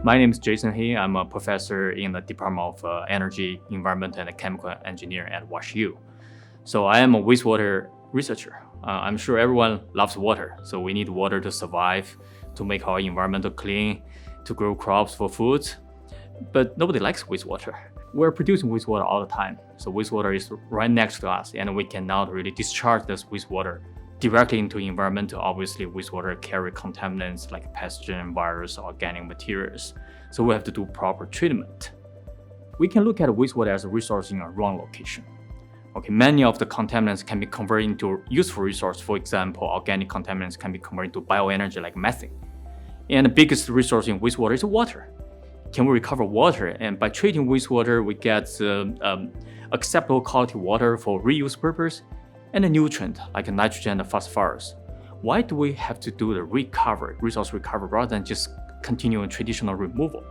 My name is Jason He. I'm a professor in the Department of Energy, Environment, and Chemical Engineering at WashU. So I am a wastewater researcher. I'm sure everyone loves water, so we need water to survive, to make our environment clean, to grow crops for food. But nobody likes wastewater. We're producing wastewater all the time. So wastewater is right next to us, and we cannot really discharge this wastewater directly into the environment. Obviously, wastewater carry contaminants like pathogen, virus, organic materials. So we have to do proper treatment. We can look at wastewater as a resource in a wrong location. Okay, many of the contaminants can be converted into useful resource. For example, organic contaminants can be converted into bioenergy like methane. And the biggest resource in wastewater is water. Can we recover water? And by treating wastewater, we get acceptable quality water for reuse purpose and a nutrient like nitrogen and phosphorus. Why do we have to do the resource recovery, rather than just continuing traditional removal?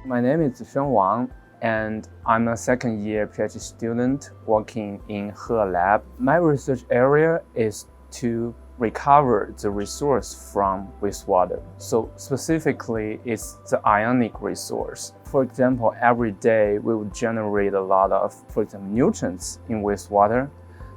My name is Shen Wang, and I'm a second-year PhD student working in He Lab. My research area is to recover the resource from wastewater. So specifically, it's the ionic resource. For example, every day we will generate a lot of, for example, nutrients in wastewater.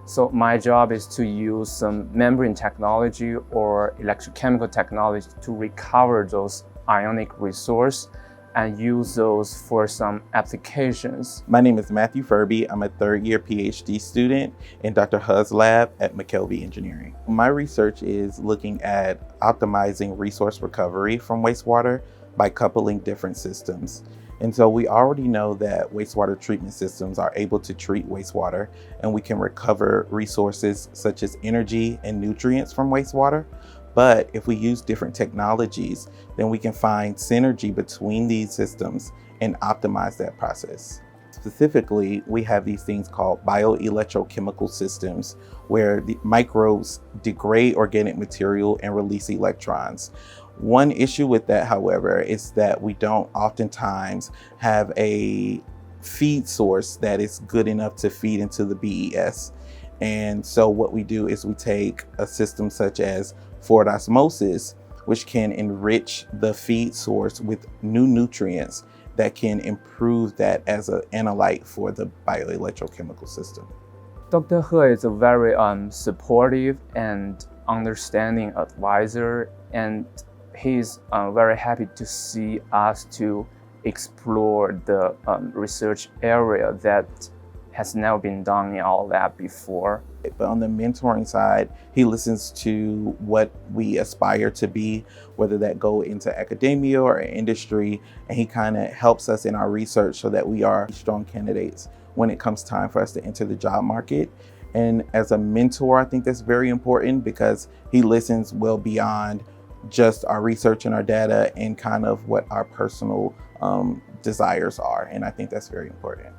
So my job is to use some membrane technology or electrochemical technology to recover those ionic resource and use those for some applications. My name is Matthew Furby. I'm a third-year PhD student in Dr. He's lab at McKelvey Engineering. My research is looking at optimizing resource recovery from wastewater by coupling different systems. And so we already know that wastewater treatment systems are able to treat wastewater, and we can recover resources such as energy and nutrients from wastewater. But if we use different technologies, then we can find synergy between these systems and optimize that process. Specifically, we have these things called bioelectrochemical systems, where the microbes degrade organic material and release electrons. One issue with that, however, is that we don't oftentimes have a feed source that is good enough to feed into the BES. And so what we do is we take a system such as forward osmosis, which can enrich the feed source with new nutrients that can improve that as an analyte for the bioelectrochemical system. Dr. He is a very supportive and understanding advisor, and he's very happy to see us to explore the research area that has never been done in our lab before. But on the mentoring side, he listens to what we aspire to be, whether that go into academia or industry, and he kind of helps us in our research so that we are strong candidates when it comes time for us to enter the job market. And as a mentor, I think that's very important because he listens well beyond just our research and our data and kind of what our personal desires are. And I think that's very important.